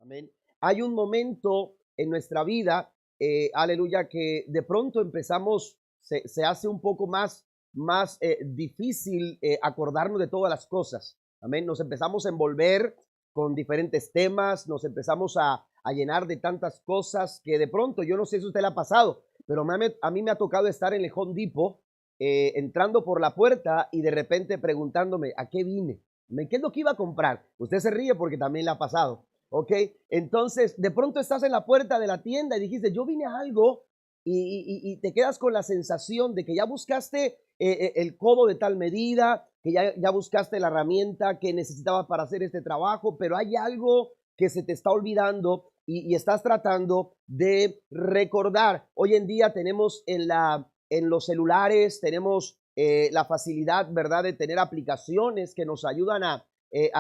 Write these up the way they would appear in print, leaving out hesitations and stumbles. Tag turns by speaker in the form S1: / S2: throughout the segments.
S1: Amén. Hay un momento en nuestra vida, aleluya, que de pronto empezamos, se hace un poco más difícil acordarnos de todas las cosas. Amén. Nos empezamos a envolver con diferentes temas, nos empezamos a llenar de tantas cosas que de pronto, yo no sé si a usted le ha pasado, pero a mí me ha tocado estar en el Home Depot, entrando por la puerta y de repente preguntándome, ¿a qué vine? ¿Qué es lo que iba a comprar? Usted se ríe porque también le ha pasado. ¿Ok? Entonces, de pronto estás en la puerta de la tienda y dijiste, yo vine a algo y te quedas con la sensación de que ya buscaste el codo de tal medida, que ya buscaste la herramienta que necesitabas para hacer este trabajo, pero hay algo que se te está olvidando y estás tratando de recordar. Hoy en día tenemos en los celulares, tenemos la facilidad, ¿verdad?, de tener aplicaciones que nos ayudan a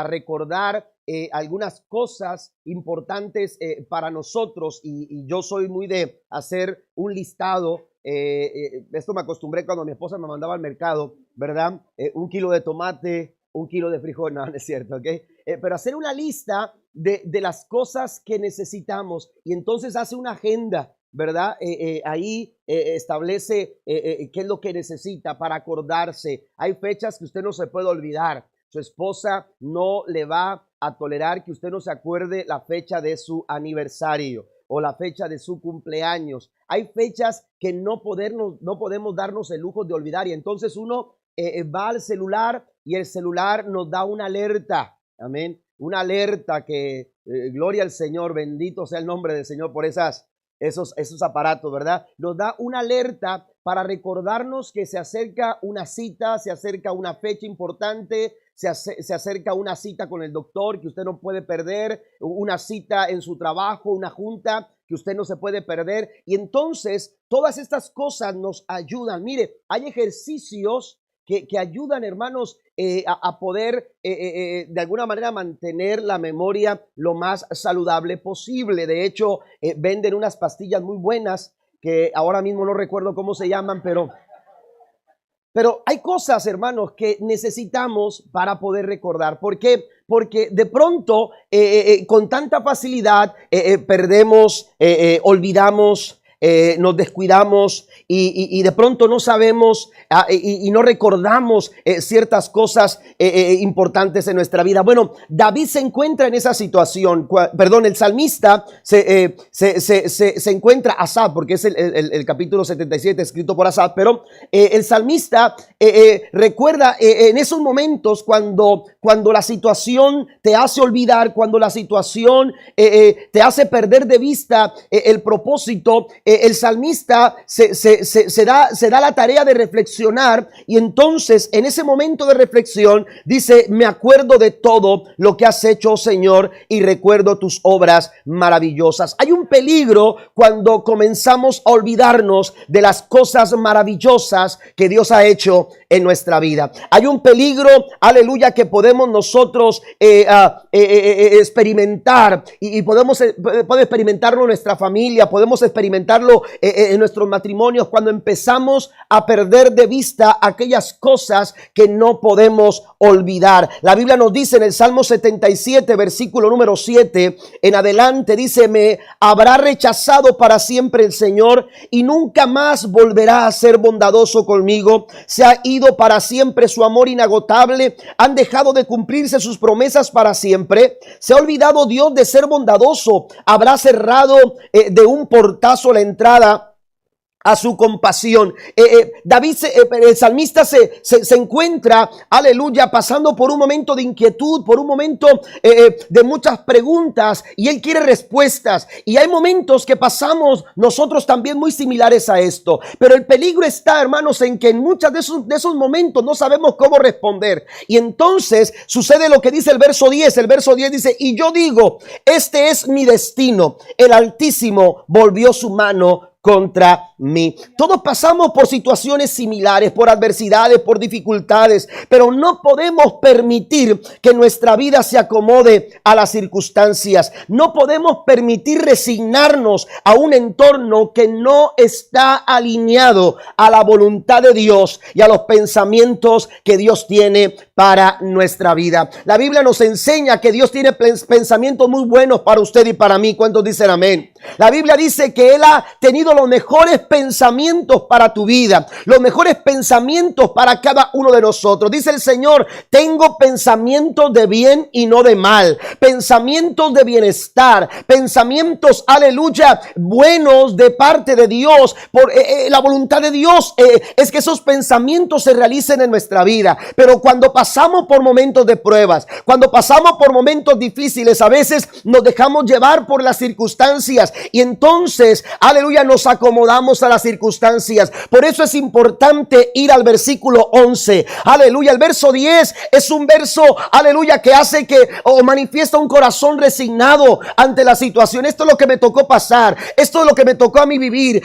S1: recordar algunas cosas importantes para nosotros y yo soy muy de hacer un listado. Esto me acostumbré cuando mi esposa me mandaba al mercado, ¿verdad? 1 kilo de tomate, 1 kilo de frijol, no es cierto, ¿ok? Pero hacer una lista de las cosas que necesitamos y entonces hace una agenda, ¿verdad? Ahí establece qué es lo que necesita para acordarse. Hay fechas que usted no se puede olvidar. Su esposa no le va a tolerar que usted no se acuerde la fecha de su aniversario o la fecha de su cumpleaños. Hay fechas que no podemos darnos el lujo de olvidar y entonces uno va al celular y el celular nos da una alerta. Amén. Una alerta que, gloria al Señor, bendito sea el nombre del Señor por esos aparatos, ¿verdad? Nos da una alerta para recordarnos que se acerca una cita, se acerca una fecha importante, se acerca una cita con el doctor que usted no puede perder, una cita en su trabajo, una junta que usted no se puede perder. Y entonces todas estas cosas nos ayudan. Mire, hay ejercicios que ayudan, hermanos, a poder de alguna manera mantener la memoria lo más saludable posible. De hecho, venden unas pastillas muy buenas que ahora mismo no recuerdo cómo se llaman, pero hay cosas, hermanos, que necesitamos para poder recordar. ¿Por qué? Porque de pronto, con tanta facilidad, perdemos, olvidamos, nos descuidamos y de pronto no sabemos y no recordamos ciertas cosas importantes en nuestra vida. Bueno, David se encuentra en esa situación. El salmista se encuentra, Asaf, porque es el capítulo 77 escrito por Asaf, pero el salmista recuerda en esos momentos cuando la situación te hace olvidar, cuando la situación te hace perder de vista el propósito. El salmista se da la tarea de reflexionar y entonces en ese momento de reflexión dice, me acuerdo de todo lo que has hecho, Señor, y recuerdo tus obras maravillosas. Hay un peligro cuando comenzamos a olvidarnos de las cosas maravillosas que Dios ha hecho en nuestra vida. Hay un peligro, aleluya, que podemos nosotros experimentar y puede experimentarlo en nuestra familia, podemos experimentarlo en nuestros matrimonios cuando empezamos a perder de vista aquellas cosas que no podemos olvidar. La Biblia nos dice en el Salmo 77, versículo número 7 en adelante, dice, me habrá rechazado para siempre el Señor y nunca más volverá a ser bondadoso conmigo. Se ha ido para siempre su amor inagotable, han dejado de cumplirse sus promesas para siempre. Se ha olvidado Dios de ser bondadoso, habrá cerrado de un portazo la entrada a su compasión. David, el salmista se encuentra, aleluya, pasando por un momento de inquietud, por un momento de muchas preguntas y él quiere respuestas. Y hay momentos que pasamos nosotros también muy similares a esto. Pero el peligro está, hermanos, en que en muchos de esos momentos no sabemos cómo responder. Y entonces sucede lo que dice el verso 10. El verso 10 dice, y yo digo, este es mi destino. El Altísimo volvió su mano contra mí. Todos pasamos por situaciones similares, por adversidades, por dificultades, pero no podemos permitir que nuestra vida se acomode a las circunstancias. No podemos permitir resignarnos a un entorno que no está alineado a la voluntad de Dios y a los pensamientos que Dios tiene para nuestra vida. La Biblia nos enseña que Dios tiene pensamientos muy buenos para usted y para mí. ¿Cuántos dicen amén? La Biblia dice que Él ha tenido los mejores pensamientos para tu vida, los mejores pensamientos para cada uno de nosotros. Dice el Señor: tengo pensamientos de bien y no de mal, pensamientos de bienestar, pensamientos, aleluya, buenos de parte de Dios. Por la voluntad de Dios es que esos pensamientos se realicen en nuestra vida. Pero cuando pasamos por momentos de pruebas, cuando pasamos por momentos difíciles, a veces nos dejamos llevar por las circunstancias y entonces, aleluya, nos acomodamos a las circunstancias. Por eso es importante ir al versículo 11. Aleluya, el verso 10 es un verso, aleluya, que hace que manifiesta un corazón resignado ante la situación. Esto es lo que me tocó pasar, esto es lo que me tocó a mí vivir.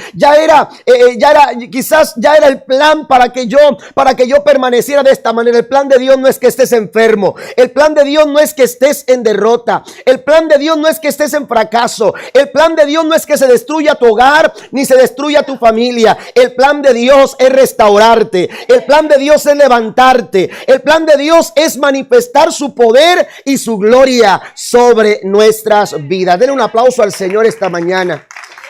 S1: Quizás ya era el plan para que yo permaneciera de esta manera. El plan de Dios no es que estés enfermo, el plan de Dios no es que estés en derrota, el plan de Dios no es que estés en fracaso, el plan de Dios no es que se destruya tu hogar ni se destruya tu familia. El plan de Dios es restaurarte, el plan de Dios es levantarte, el plan de Dios es manifestar su poder y su gloria sobre nuestras vidas. Denle un aplauso al Señor esta mañana.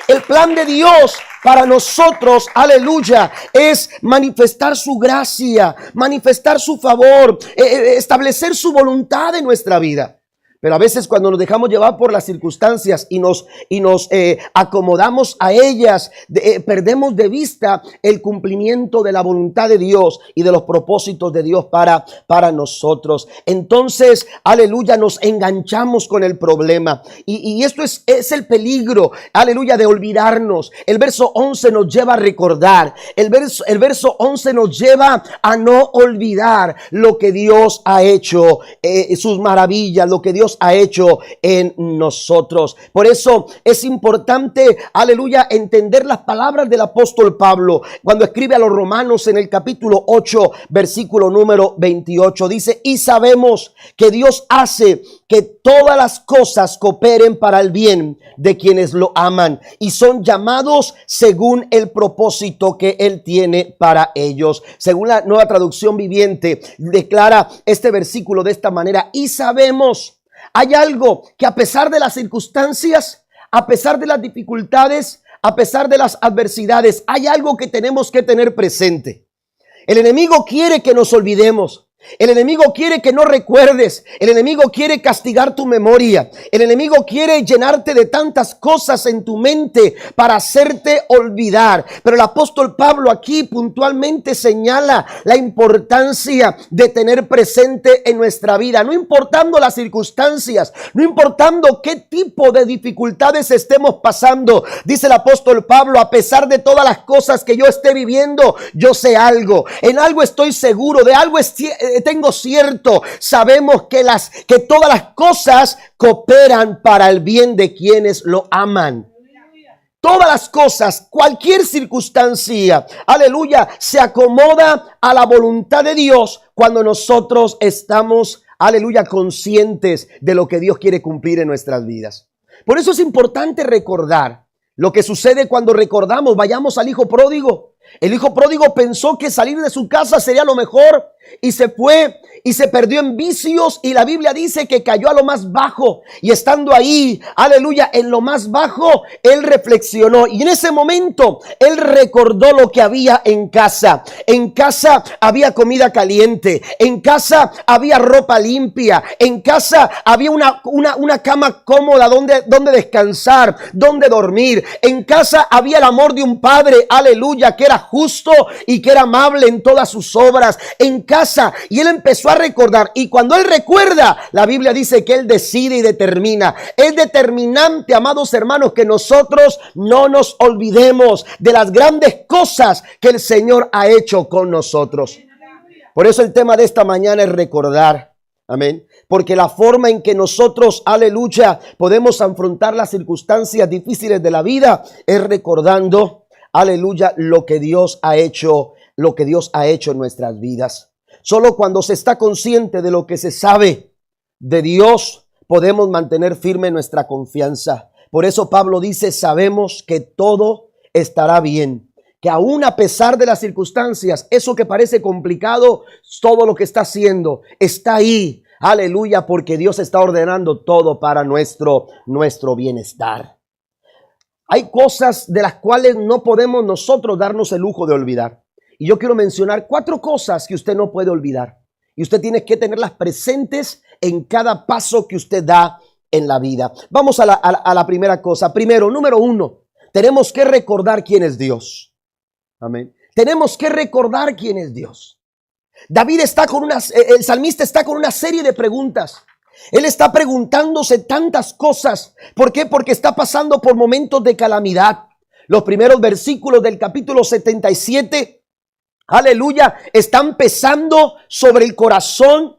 S1: El plan de Dios para nosotros, aleluya, es manifestar su gracia, manifestar su favor, establecer su voluntad en nuestra vida. Pero a veces cuando nos dejamos llevar por las circunstancias y nos acomodamos a ellas, perdemos de vista el cumplimiento de la voluntad de Dios y de los propósitos de Dios para nosotros. Entonces, aleluya, nos enganchamos con el problema. Y esto es el peligro, aleluya, de olvidarnos. El verso 11 nos lleva a recordar. El verso 11 nos lleva a no olvidar lo que Dios ha hecho, sus maravillas, lo que Dios ha hecho en nosotros. Por eso es importante, aleluya, entender las palabras del apóstol Pablo cuando escribe a los Romanos en el capítulo 8, versículo número 28. Dice: y sabemos que Dios hace que todas las cosas cooperen para el bien de quienes lo aman y son llamados según el propósito que Él tiene para ellos. Según la Nueva Traducción Viviente, declara este versículo de esta manera: y sabemos. Hay algo que a pesar de las circunstancias, a pesar de las dificultades, a pesar de las adversidades, hay algo que tenemos que tener presente. El enemigo quiere que nos olvidemos. El enemigo quiere que no recuerdes. El enemigo quiere castigar tu memoria. El enemigo quiere llenarte de tantas cosas en tu mente para hacerte olvidar. Pero el apóstol Pablo aquí puntualmente señala la importancia de tener presente en nuestra vida, no importando las circunstancias, no importando qué tipo de dificultades estemos pasando. Dice el apóstol Pablo: a pesar de todas las cosas que yo esté viviendo, yo sé algo, en algo estoy seguro, de algo tengo cierto. Sabemos que todas las cosas cooperan para el bien de quienes lo aman. Todas las cosas, cualquier circunstancia, aleluya, se acomoda a la voluntad de Dios cuando nosotros estamos, aleluya, conscientes de lo que Dios quiere cumplir en nuestras vidas. Por eso es importante recordar lo que sucede cuando recordamos. Vayamos al hijo pródigo. El hijo pródigo pensó que salir de su casa sería lo mejor y se fue y se perdió en vicios, y la Biblia dice que cayó a lo más bajo, y estando ahí, aleluya, en lo más bajo, él reflexionó y en ese momento él recordó lo que había en casa. En casa había comida caliente, en casa había ropa limpia, en casa había una cama cómoda donde descansar, donde dormir. En casa había el amor de un padre, aleluya, que era justo y que era amable en todas sus obras. En casa, y él empezó a recordar, y cuando él recuerda, la Biblia dice que él decide y determina. Es determinante, amados hermanos, que nosotros no nos olvidemos de las grandes cosas que el Señor ha hecho con nosotros. Por eso el tema de esta mañana es recordar. Amén. Porque la forma en que nosotros, aleluya, podemos afrontar las circunstancias difíciles de la vida es recordando aleluya, lo que Dios ha hecho en nuestras vidas. Solo cuando se está consciente de lo que se sabe de Dios, podemos mantener firme nuestra confianza. Por eso Pablo dice, sabemos que todo estará bien, que aún a pesar de las circunstancias, eso que parece complicado, todo lo que está haciendo está ahí. Aleluya, porque Dios está ordenando todo para nuestro bienestar. Hay cosas de las cuales no podemos nosotros darnos el lujo de olvidar. Y yo quiero mencionar 4 cosas que usted no puede olvidar. Y usted tiene que tenerlas presentes en cada paso que usted da en la vida. Vamos a la primera cosa. Primero, número 1, tenemos que recordar quién es Dios. Amén. Tenemos que recordar quién es Dios. David está con el salmista está con una serie de preguntas. Él está preguntándose tantas cosas. ¿Por qué? Porque está pasando por momentos de calamidad. Los primeros versículos del capítulo 77, aleluya, están pesando sobre el corazón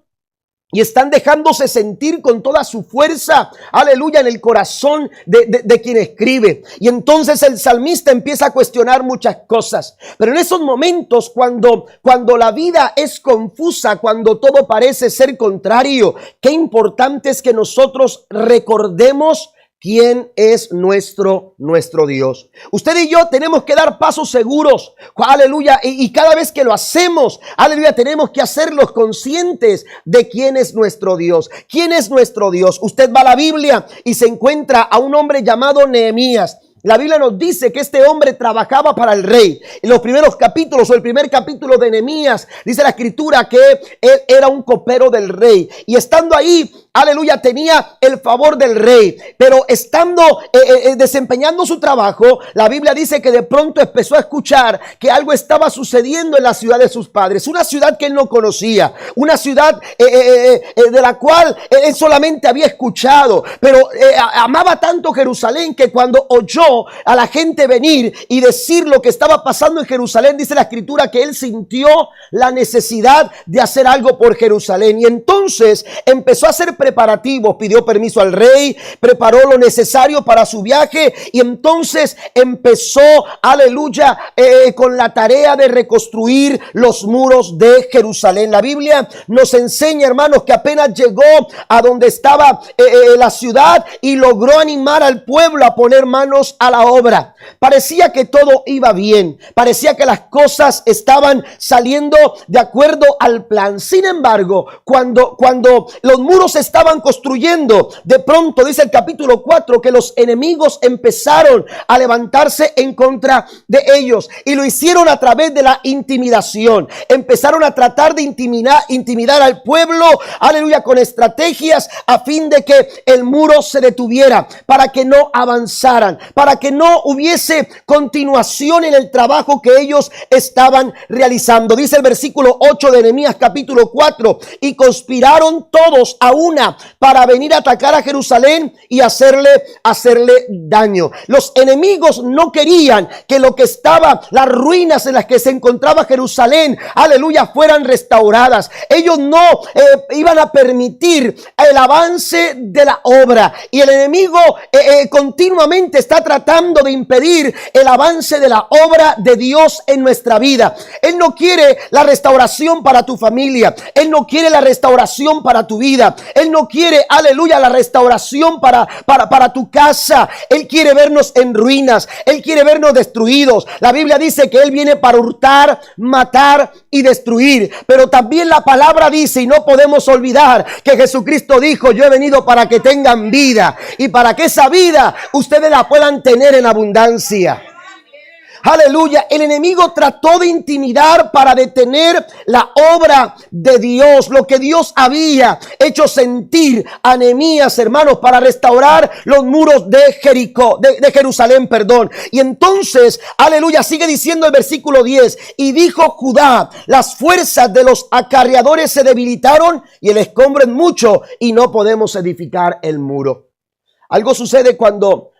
S1: y están dejándose sentir con toda su fuerza, aleluya, en el corazón de quien escribe. Y entonces el salmista empieza a cuestionar muchas cosas. Pero en esos momentos, cuando la vida es confusa, cuando todo parece ser contrario, qué importante es que nosotros recordemos quién es nuestro Dios. Usted y yo tenemos que dar pasos seguros, aleluya, y cada vez que lo hacemos, aleluya, tenemos que hacerlos conscientes de quién es nuestro Dios. ¿Quién es nuestro Dios? Usted va a la Biblia y se encuentra a un hombre llamado Nehemías. La Biblia nos dice que este hombre trabajaba para el rey. En los primeros capítulos, o el primer capítulo de Nehemías, dice la escritura que él era un copero del rey. Y estando ahí, aleluya, tenía el favor del rey. Pero estando desempeñando su trabajo, la Biblia dice que de pronto empezó a escuchar que algo estaba sucediendo en la ciudad de sus padres. Una ciudad que él no conocía. Una ciudad de la cual él solamente había escuchado. Pero amaba tanto Jerusalén que cuando oyó a la gente venir y decir lo que estaba pasando en Jerusalén, dice la escritura que él sintió la necesidad de hacer algo por Jerusalén. Y entonces empezó a hacer preparativos, pidió permiso al rey, preparó lo necesario para su viaje y entonces empezó, aleluya, con la tarea de reconstruir los muros de Jerusalén. La Biblia nos enseña, hermanos, que apenas llegó a donde estaba la ciudad y logró animar al pueblo a poner manos a la obra. Parecía que todo iba bien, parecía que las cosas estaban saliendo de acuerdo al plan. Sin embargo, cuando los muros estaban construyendo, de pronto dice el capítulo 4 que los enemigos empezaron a levantarse en contra de ellos y lo hicieron a través de la intimidación. Empezaron a tratar de intimidar al pueblo, aleluya, con estrategias a fin de que el muro se detuviera, para que no avanzaran, para que no hubiese continuación en el trabajo que ellos estaban realizando. Dice el versículo 8 de Nehemías capítulo 4, y conspiraron todos a una para venir a atacar a Jerusalén y hacerle daño. Los enemigos no querían que lo que estaba, las ruinas en las que se encontraba Jerusalén, aleluya, fueran restauradas. Ellos no iban a permitir el avance de la obra, y el enemigo continuamente está tratando de impedir el avance de la obra de Dios en nuestra vida. Él no quiere la restauración para tu familia. Él no quiere la restauración para tu vida. Él no quiere, aleluya, la restauración para tu casa. Él quiere vernos en ruinas. Él quiere vernos destruidos. La Biblia dice que Él viene para hurtar, matar y destruir. Pero también la palabra dice, y no podemos olvidar, que Jesucristo dijo: yo he venido para que tengan vida, y para que esa vida ustedes la puedan tener en abundancia. Aleluya. El enemigo trató de intimidar para detener la obra de Dios, lo que Dios había hecho sentir a Nehemías, hermanos, para restaurar los muros de Jericó, de Jerusalén, perdón. Y entonces, aleluya, sigue diciendo el versículo 10, y dijo Judá: las fuerzas de los acarreadores se debilitaron y el escombro es mucho y no podemos edificar el muro. Algo sucede cuando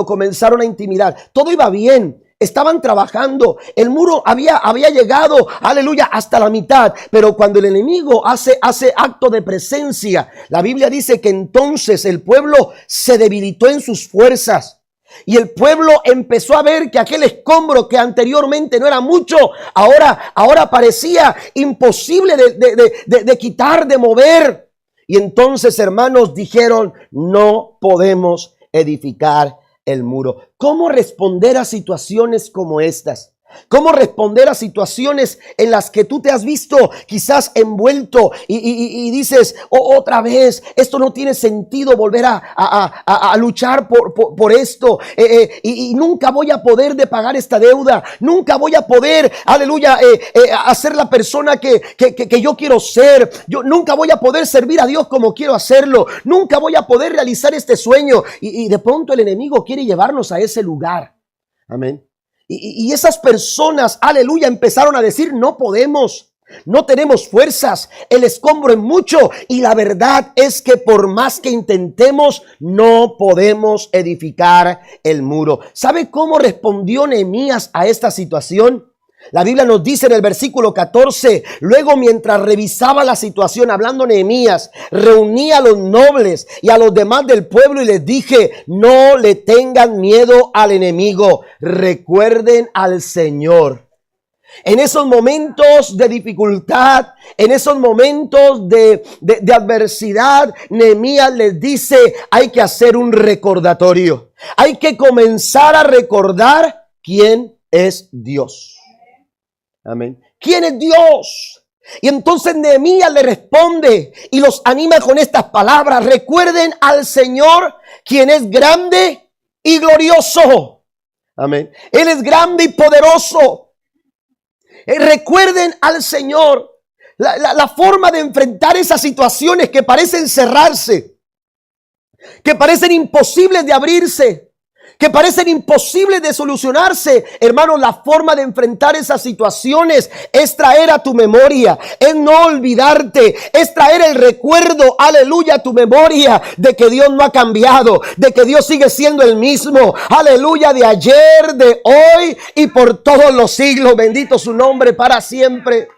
S1: comenzaron a intimidar. Todo iba bien. Estaban trabajando, el muro había llegado, aleluya, hasta la mitad. Pero cuando el enemigo hace acto de presencia, la Biblia dice que entonces el pueblo se debilitó en sus fuerzas. Y el pueblo empezó a ver que aquel escombro que anteriormente no era mucho, ahora parecía imposible de quitar, de mover. Y entonces, hermanos, dijeron, no podemos edificar el muro. ¿Cómo responder a situaciones como estas? ¿Cómo responder a situaciones en las que tú te has visto quizás envuelto y dices, otra vez, esto no tiene sentido volver a luchar por esto, y nunca voy a poder de pagar esta deuda, nunca voy a poder, aleluya, hacer la persona que yo quiero ser, yo nunca voy a poder servir a Dios como quiero hacerlo, nunca voy a poder realizar este sueño, y de pronto el enemigo quiere llevarnos a ese lugar. Amén. Y esas personas, aleluya, empezaron a decir, no podemos, no tenemos fuerzas, el escombro es mucho. Y la verdad es que por más que intentemos, no podemos edificar el muro. ¿Sabe cómo respondió Nehemías a esta situación? La Biblia nos dice en el versículo 14, luego mientras revisaba la situación, hablando Nehemías, reuní a los nobles y a los demás del pueblo y les dije, no le tengan miedo al enemigo, recuerden al Señor. En esos momentos de dificultad, en esos momentos de adversidad, Nehemías les dice, hay que hacer un recordatorio, hay que comenzar a recordar quién es Dios. Amén. ¿Quién es Dios? Y entonces Nehemías le responde y los anima con estas palabras. Recuerden al Señor, quien es grande y glorioso. Amén. Él es grande y poderoso. Recuerden al Señor. La forma de enfrentar esas situaciones que parecen cerrarse, que parecen imposibles de abrirse, que parecen imposibles de solucionarse, hermanos, la forma de enfrentar esas situaciones es traer a tu memoria, es no olvidarte, es traer el recuerdo, aleluya, a tu memoria de que Dios no ha cambiado, de que Dios sigue siendo el mismo, aleluya, de ayer, de hoy y por todos los siglos, bendito su nombre para siempre.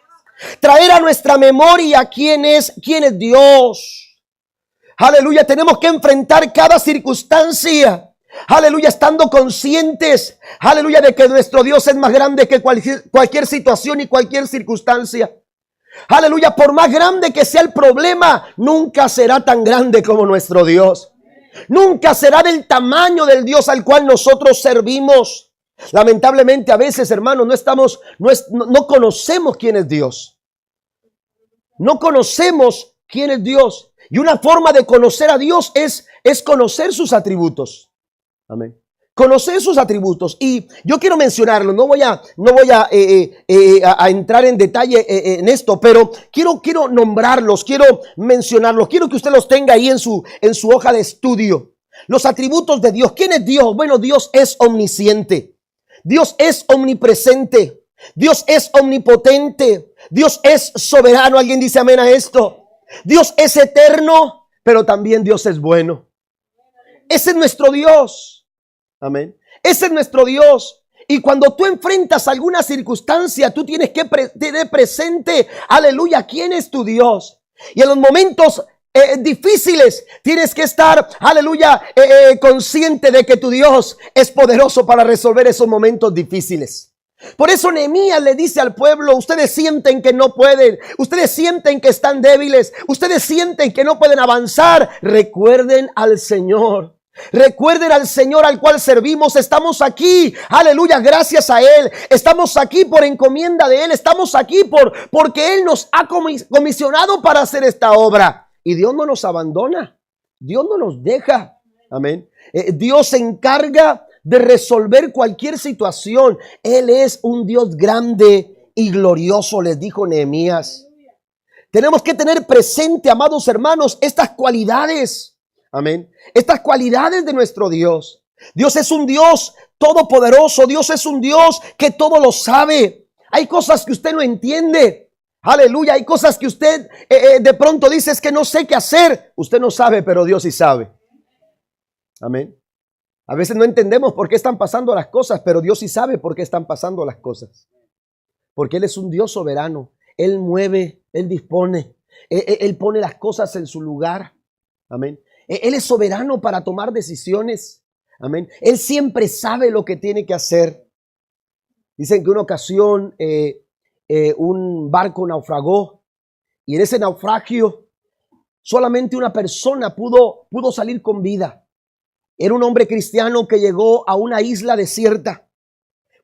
S1: Traer a nuestra memoria quién es Dios. Aleluya, tenemos que enfrentar cada circunstancia. Aleluya, estando conscientes, aleluya, de que nuestro Dios es más grande que cualquier situación y cualquier circunstancia. Aleluya, por más grande que sea el problema, nunca será tan grande como nuestro Dios. Nunca será del tamaño del Dios al cual nosotros servimos. Lamentablemente a veces, hermanos, no conocemos quién es Dios. No conocemos quién es Dios. Y una forma de conocer a Dios es conocer sus atributos. Amén. Conocer sus atributos. Y yo quiero mencionarlo. No voy a entrar en detalle en esto, pero quiero nombrarlos, quiero mencionarlos. Quiero que usted los tenga ahí en su hoja de estudio. Los atributos de Dios. ¿Quién es Dios? Bueno, Dios es omnisciente. Dios es omnipresente. Dios es omnipotente. Dios es soberano. ¿Alguien dice amén a esto? Dios es eterno, pero también Dios es bueno. Ese es nuestro Dios. Amén. Ese es nuestro Dios. Y cuando tú enfrentas alguna circunstancia, tú tienes que tener presente, aleluya, quién es tu Dios. Y en los momentos difíciles tienes que estar, aleluya, consciente de que tu Dios es poderoso para resolver esos momentos difíciles. Por eso Nehemías le dice al pueblo, ustedes sienten que no pueden, ustedes sienten que están débiles, ustedes sienten que no pueden avanzar. Recuerden al Señor. Recuerden al Señor al cual servimos. Estamos aquí, aleluya, gracias a Él. Estamos aquí por encomienda de Él. Estamos aquí porque Él nos ha comisionado para hacer esta obra. Y Dios no nos abandona. Dios no nos deja. Amén. Dios se encarga de resolver cualquier situación. Él es un Dios grande y glorioso, les dijo Nehemías. Tenemos que tener presente, amados hermanos, estas cualidades. Amén. Estas cualidades de nuestro Dios. Dios es un Dios todopoderoso. Dios es un Dios que todo lo sabe. Hay cosas que usted no entiende. Aleluya. Hay cosas que usted de pronto dice es que no sé qué hacer. Usted no sabe, pero Dios sí sabe. Amén. A veces no entendemos por qué están pasando las cosas, pero Dios sí sabe por qué están pasando las cosas. Porque Él es un Dios soberano. Él mueve, Él dispone. Él pone las cosas en su lugar. Amén. Él es soberano para tomar decisiones. Amén. Él siempre sabe lo que tiene que hacer. Dicen que una ocasión un barco naufragó y en ese naufragio solamente una persona pudo salir con vida. Era un hombre cristiano que llegó a una isla desierta.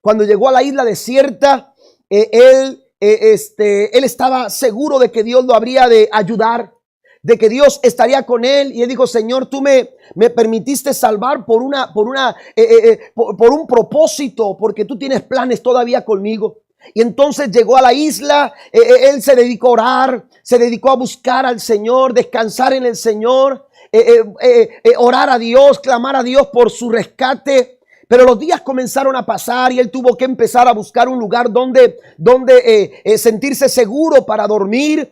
S1: Cuando llegó a la isla desierta, él estaba seguro de que Dios lo habría de ayudar, de que Dios estaría con él. Y él dijo: Señor, tú me permitiste salvar por un propósito, porque tú tienes planes todavía conmigo. Y entonces llegó a la isla, él se dedicó a orar, se dedicó a buscar al Señor, descansar en el Señor, orar a Dios, clamar a Dios por su rescate. Pero los días comenzaron a pasar y él tuvo que empezar a buscar un lugar donde sentirse seguro para dormir,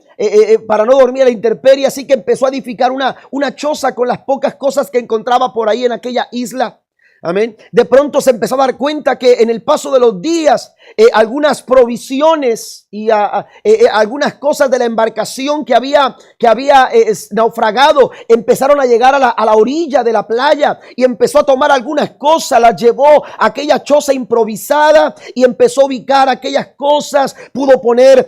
S1: para no dormir a la intemperie. Así que empezó a edificar una choza con las pocas cosas que encontraba por ahí en aquella isla. Amén. De pronto se empezó a dar cuenta que en el paso de los días algunas provisiones y algunas cosas de la embarcación que había naufragado empezaron a llegar a la orilla de la playa, y empezó a tomar algunas cosas, las llevó a aquella choza improvisada y empezó a ubicar aquellas cosas. Pudo poner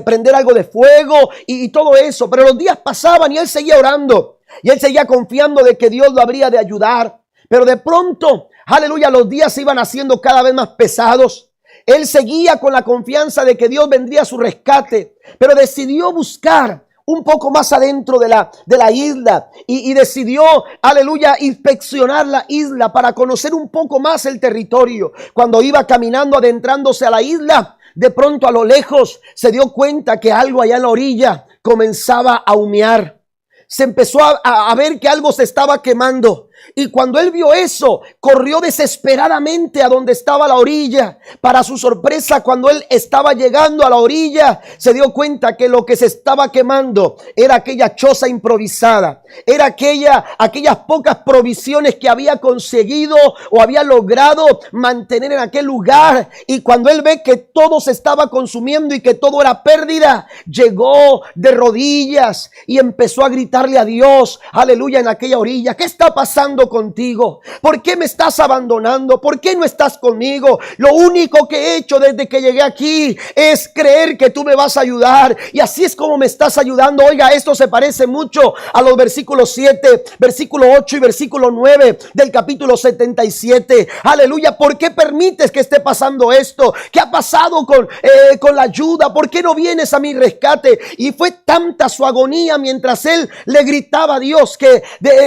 S1: prender algo de fuego y todo eso. Pero los días pasaban y él seguía orando y él seguía confiando de que Dios lo habría de ayudar. Pero de pronto, aleluya, los días se iban haciendo cada vez más pesados. Él seguía con la confianza de que Dios vendría a su rescate, pero decidió buscar un poco más adentro de la isla y decidió, aleluya, inspeccionar la isla para conocer un poco más el territorio. Cuando iba caminando, adentrándose a la isla, de pronto a lo lejos se dio cuenta que algo allá en la orilla comenzaba a humear. Se empezó a ver que algo se estaba quemando. Y cuando él vio eso, corrió desesperadamente a donde estaba la orilla. Para su sorpresa, cuando él estaba llegando a la orilla, se dio cuenta que lo que se estaba quemando era aquella choza improvisada. Era aquellas pocas provisiones que había conseguido o había logrado mantener en aquel lugar. Y cuando él ve que todo se estaba consumiendo y que todo era pérdida, llegó de rodillas y empezó a gritarle a Dios, aleluya, en aquella orilla: ¿qué está pasando contigo? ¿Por qué me estás abandonando? ¿Por qué no estás conmigo? Lo único que he hecho desde que llegué aquí es creer que tú me vas a ayudar, y así es como me estás ayudando. Oiga, esto se parece mucho a los versículos 7, versículo 8 y versículo 9 del capítulo 77. Aleluya. ¿Por qué permites que esté pasando esto? ¿Qué ha pasado con la ayuda? ¿Por qué no vienes a mi rescate? Y fue tanta su agonía mientras él le gritaba a Dios que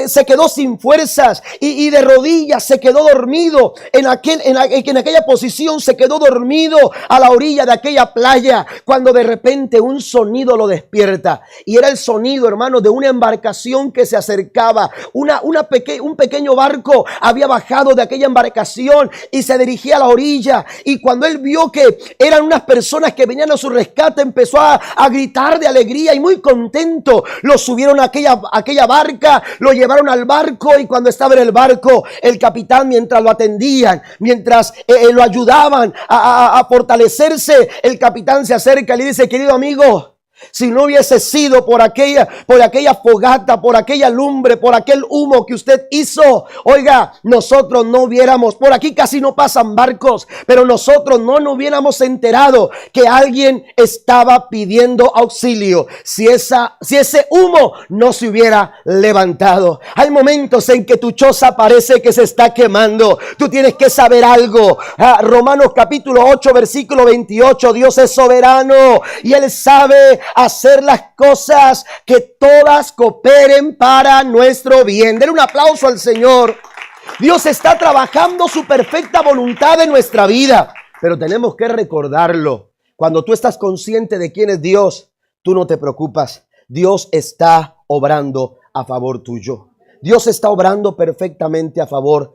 S1: se quedó sin fuerzas y de rodillas se quedó dormido en aquella posición. Se quedó dormido a la orilla de aquella playa, cuando de repente un sonido lo despierta, y era el sonido, hermano, de una embarcación que se acercaba. Un pequeño barco había bajado de aquella embarcación y se dirigía a la orilla, y cuando él vio que eran unas personas que venían a su rescate, empezó a gritar de alegría y muy contento. Lo subieron a aquella barca, lo llevaron al barco, y cuando estaba en el barco, el capitán, mientras lo atendían, mientras lo ayudaban a fortalecerse, el capitán se acerca y le dice: querido amigo, si no hubiese sido por aquella fogata, por aquella lumbre, por aquel humo que usted hizo, oiga, nosotros no hubiéramos, por aquí casi no pasan barcos, pero nosotros no nos hubiéramos enterado que alguien estaba pidiendo auxilio si ese humo no se hubiera levantado. Hay momentos en que tu choza parece que se está quemando. Tú tienes que saber algo. Romanos capítulo 8 versículo 28, Dios es soberano y Él sabe hacer las cosas que todas cooperen para nuestro bien. Denle un aplauso al Señor. Dios está trabajando su perfecta voluntad en nuestra vida, pero tenemos que recordarlo. Cuando tú estás consciente de quién es Dios, tú no te preocupas. Dios está obrando a favor tuyo. Dios está obrando perfectamente a favor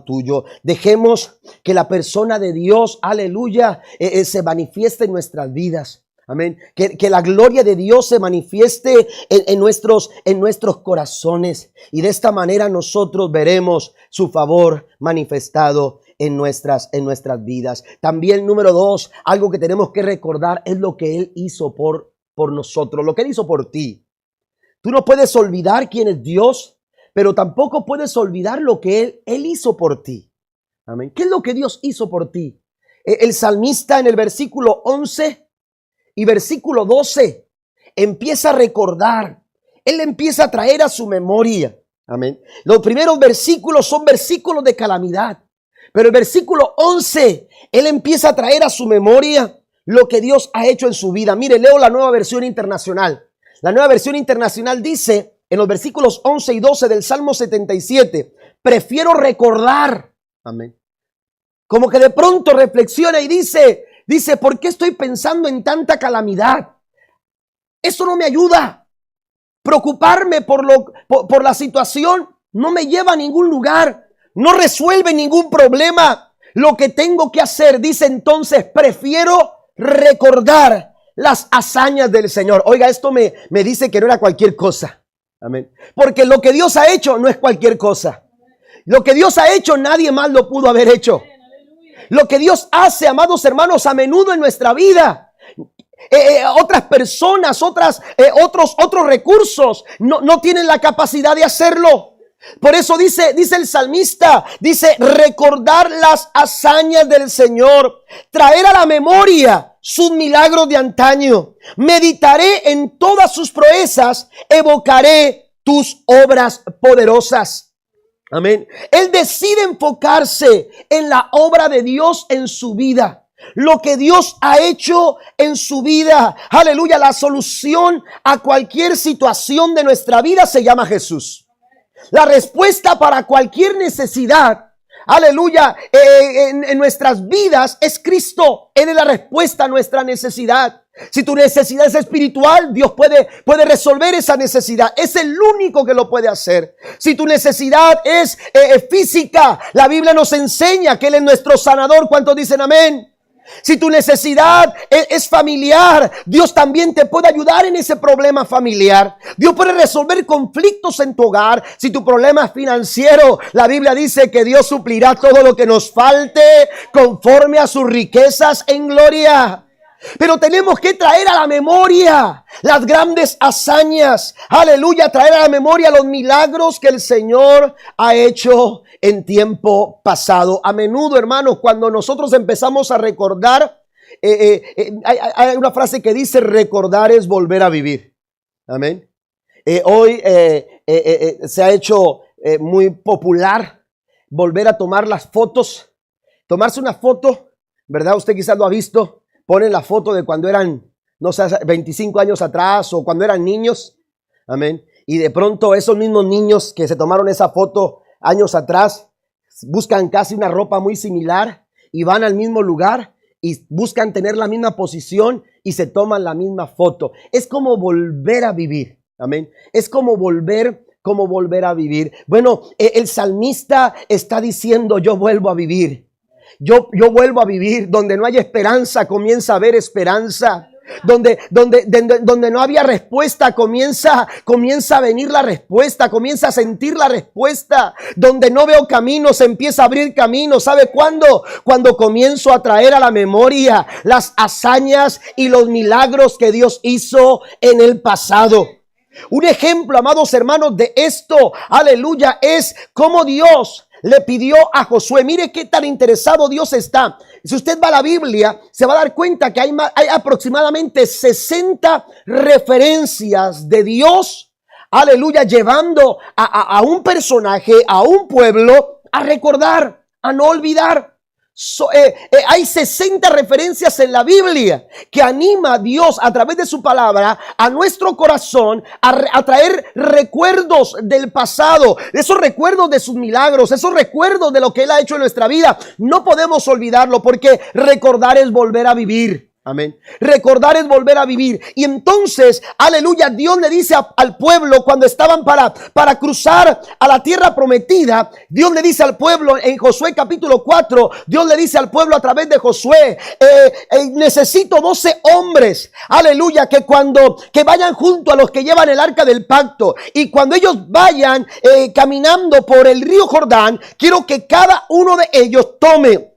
S1: tuyo. Dejemos que la persona de Dios, aleluya, se manifieste en nuestras vidas. Amén. Que la gloria de Dios se manifieste en nuestros corazones. Y de esta manera nosotros veremos su favor manifestado en nuestras vidas. También, número 2, algo que tenemos que recordar es lo que Él hizo por nosotros, lo que Él hizo por ti. Tú no puedes olvidar quién es Dios, pero tampoco puedes olvidar lo que Él hizo por ti. Amén. ¿Qué es lo que Dios hizo por ti? El salmista en el versículo 11 y versículo 12 empieza a recordar. Él empieza a traer a su memoria. Amén. Los primeros versículos son versículos de calamidad. Pero el versículo 11, Él empieza a traer a su memoria lo que Dios ha hecho en su vida. Mire, leo la Nueva Versión Internacional. La Nueva Versión Internacional dice en los versículos 11 y 12 del Salmo 77, prefiero recordar. Amén. Como que de pronto reflexiona y dice, ¿por qué estoy pensando en tanta calamidad? Eso no me ayuda. Preocuparme por la situación no me lleva a ningún lugar, no resuelve ningún problema. Lo que tengo que hacer, dice entonces, prefiero recordar las hazañas del Señor. Oiga, esto me dice que no era cualquier cosa. Amén. Porque lo que Dios ha hecho no es cualquier cosa. Lo que Dios ha hecho nadie más lo pudo haber hecho. Lo que Dios hace, amados hermanos, a menudo en nuestra vida, otras personas, otros recursos no tienen la capacidad de hacerlo. Por eso dice el salmista, dice recordar las hazañas del Señor, traer a la memoria sus milagros de antaño, meditaré en todas sus proezas, evocaré tus obras poderosas. Amén. Él decide enfocarse en la obra de Dios en su vida. Lo que Dios ha hecho en su vida. Aleluya. La solución a cualquier situación de nuestra vida se llama Jesús. La respuesta para cualquier necesidad, aleluya, en nuestras vidas es Cristo. Él es la respuesta a nuestra necesidad. Si tu necesidad es espiritual, Dios puede resolver esa necesidad. Es el único que lo puede hacer. Si tu necesidad es física, la Biblia nos enseña que Él es nuestro sanador. ¿Cuántos dicen amén? Si tu necesidad es familiar, Dios también te puede ayudar en ese problema familiar. Dios puede resolver conflictos en tu hogar. Si tu problema es financiero, la Biblia dice que Dios suplirá todo lo que nos falte conforme a sus riquezas en gloria. Pero tenemos que traer a la memoria las grandes hazañas. Aleluya, traer a la memoria los milagros que el Señor ha hecho en tiempo pasado. A menudo, hermanos, cuando nosotros empezamos a recordar, hay una frase que dice, recordar es volver a vivir. Amén. Hoy se ha hecho muy popular volver a tomar las fotos. Tomarse una foto, ¿verdad? Usted quizás lo ha visto. Ponen la foto de cuando eran, no sé, 25 años atrás o cuando eran niños. Amén. Y de pronto esos mismos niños que se tomaron esa foto años atrás buscan casi una ropa muy similar y van al mismo lugar y buscan tener la misma posición y se toman la misma foto. Es como volver a vivir. Amén. Es como volver a vivir. Bueno, el salmista está diciendo, yo vuelvo a vivir. Yo vuelvo a vivir. Donde no hay esperanza, comienza a haber esperanza. Donde no había respuesta, comienza a venir la respuesta, comienza a sentir la respuesta. Donde no veo caminos, empieza a abrir caminos. ¿Sabe cuándo? Cuando comienzo a traer a la memoria las hazañas y los milagros que Dios hizo en el pasado. Un ejemplo, amados hermanos, de esto, aleluya, es cómo Dios le pidió a Josué. Mire qué tan interesado Dios está. Si usted va a la Biblia, se va a dar cuenta que hay aproximadamente 60 referencias de Dios, aleluya, llevando a un personaje, a un pueblo, a recordar, a no olvidar. Hay 60 referencias en la Biblia que anima a Dios a través de su palabra a nuestro corazón a traer recuerdos del pasado, esos recuerdos de sus milagros, esos recuerdos de lo que Él ha hecho en nuestra vida. No podemos olvidarlo porque recordar es volver a vivir. Amén. Recordar es volver a vivir. Y entonces, aleluya, Dios le dice al pueblo cuando estaban para cruzar a la tierra prometida, Dios le dice al pueblo en Josué capítulo 4, Dios le dice al pueblo a través de Josué, necesito 12 hombres, aleluya, que vayan junto a los que llevan el arca del pacto. Y cuando ellos vayan caminando por el río Jordán, quiero que cada uno de ellos tome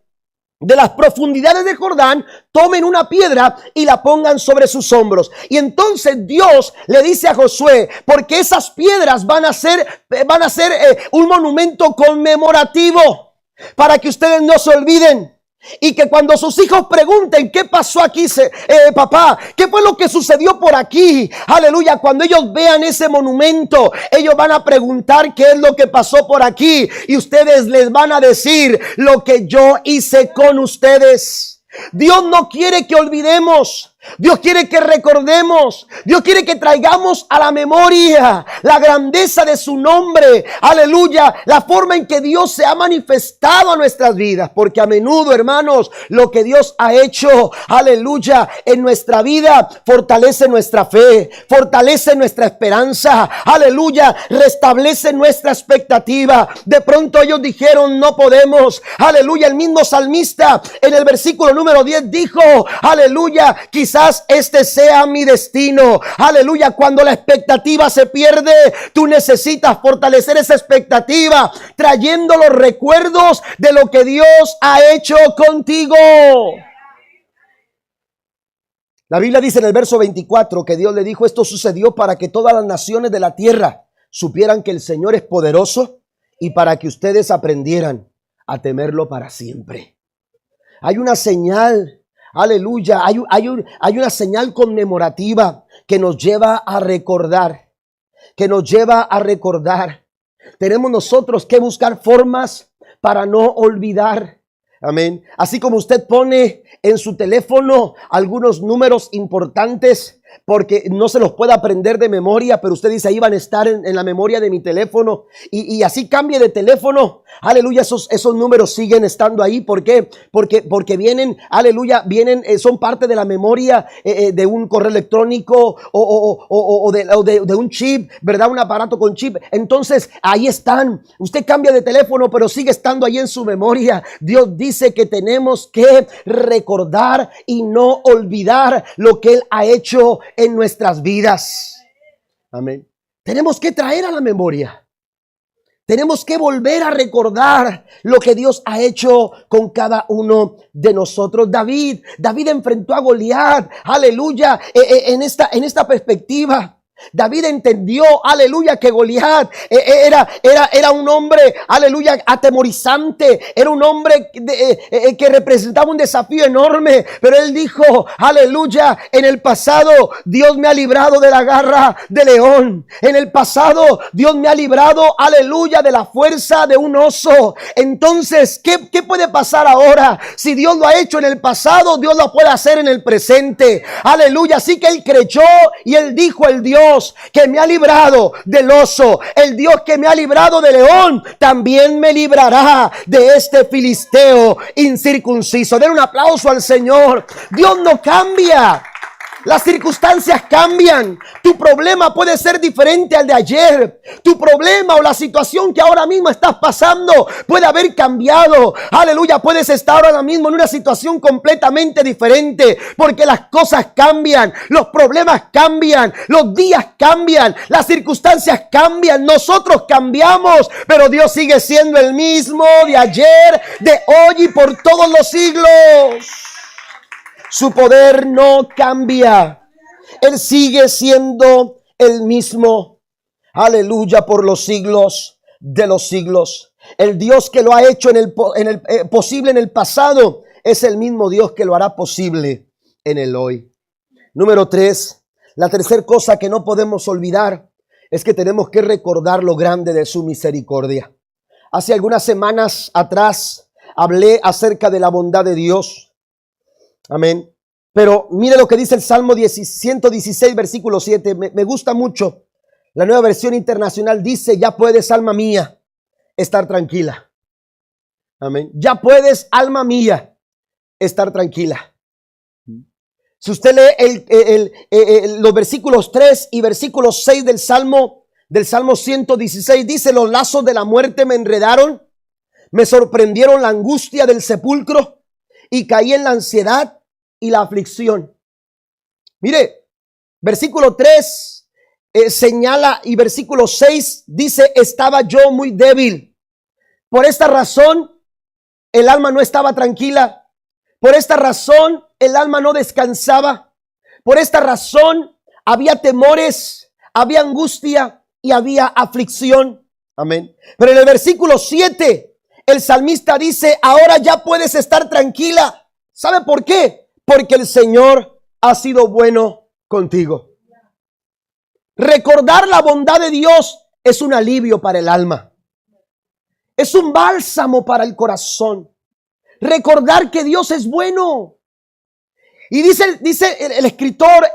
S1: de las profundidades de Jordán, tomen una piedra y la pongan sobre sus hombros. Y entonces Dios le dice a Josué, porque esas piedras van a ser un monumento conmemorativo para que ustedes no se olviden. Y que cuando sus hijos pregunten qué pasó aquí, papá, qué fue lo que sucedió por aquí, aleluya, cuando ellos vean ese monumento, ellos van a preguntar qué es lo que pasó por aquí, y ustedes les van a decir lo que yo hice con ustedes. Dios no quiere que olvidemos. Dios quiere que recordemos. Dios quiere que traigamos a la memoria la grandeza de su nombre. Aleluya. La forma en que Dios se ha manifestado a nuestras vidas. Porque a menudo, hermanos, lo que Dios ha hecho, aleluya, en nuestra vida fortalece nuestra fe, fortalece nuestra esperanza. Aleluya. Restablece nuestra expectativa. De pronto ellos dijeron, no podemos. Aleluya. El mismo salmista en el versículo número 10 dijo, aleluya, quizás este sea mi destino. Aleluya. Cuando la expectativa se pierde, tú necesitas fortalecer esa expectativa trayendo los recuerdos de lo que Dios ha hecho contigo. La Biblia dice en el verso 24 que Dios le dijo, esto sucedió para que todas las naciones de la tierra supieran que el Señor es poderoso y para que ustedes aprendieran a temerlo para siempre. Hay una señal, aleluya, hay una señal conmemorativa que nos lleva a recordar, Tenemos nosotros que buscar formas para no olvidar. Amén. Así como usted pone en su teléfono algunos números importantes porque no se los puede aprender de memoria, pero usted dice, ahí van a estar en la memoria de mi teléfono, y así cambie de teléfono, aleluya, esos números siguen estando ahí. ¿Por qué? Porque vienen, aleluya, son parte de la memoria de un correo electrónico o de un chip, ¿verdad? Un aparato con chip. Entonces ahí están. Usted cambia de teléfono, pero sigue estando ahí en su memoria. Dios dice que tenemos que recordar y no olvidar lo que Él ha hecho en nuestras vidas. Amén. Tenemos que traer a la memoria. Tenemos que volver a recordar lo que Dios ha hecho con cada uno de nosotros. David enfrentó a Goliat. Aleluya. En esta perspectiva, David entendió, aleluya, que Goliat era un hombre, aleluya, atemorizante. Era un hombre que representaba un desafío enorme. Pero él dijo, aleluya, en el pasado Dios me ha librado de la garra de león. En el pasado Dios me ha librado, aleluya, de la fuerza de un oso. Entonces, ¿qué puede pasar ahora? Si Dios lo ha hecho en el pasado, Dios lo puede hacer en el presente. Aleluya. Así que él creyó y él dijo, el Dios que me ha librado del oso, el Dios que me ha librado del león, también me librará de este filisteo incircunciso. Den un aplauso al Señor. Dios no cambia. Las circunstancias cambian. Tu problema puede ser diferente al de ayer. Tu problema o la situación que ahora mismo estás pasando puede haber cambiado. Aleluya, puedes estar ahora mismo en una situación completamente diferente, porque las cosas cambian, los problemas cambian, los días cambian, las circunstancias cambian, nosotros cambiamos, pero Dios sigue siendo el mismo de ayer, de hoy y por todos los siglos. Su poder no cambia. Él sigue siendo el mismo. Aleluya, por los siglos de los siglos. El Dios que lo ha hecho posible en el pasado es el mismo Dios que lo hará posible en el hoy. Número 3. La tercera cosa que no podemos olvidar es que tenemos que recordar lo grande de su misericordia. Hace algunas semanas atrás hablé acerca de la bondad de Dios. Amén. Pero mire lo que dice el Salmo 116, versículo 7. Me gusta mucho. La Nueva Versión Internacional dice, ya puedes, alma mía, estar tranquila. Amén. Ya puedes, alma mía, estar tranquila. Si usted lee los versículos 3 y versículos 6 del Salmo 116, dice, los lazos de la muerte me enredaron, me sorprendieron la angustia del sepulcro y caí en la ansiedad y la aflicción. Mire, versículo 3 señala, y versículo 6 dice, estaba yo muy débil. Por esta razón, el alma no estaba tranquila. Por esta razón el alma no descansaba. Por esta razón había temores, había angustia y había aflicción. Amén. Pero en el versículo 7, el salmista dice, ahora ya puedes estar tranquila. ¿Sabe por qué? Porque el Señor ha sido bueno contigo. Recordar la bondad de Dios es un alivio para el alma. Es un bálsamo para el corazón. Recordar que Dios es bueno. Y dice el escritor,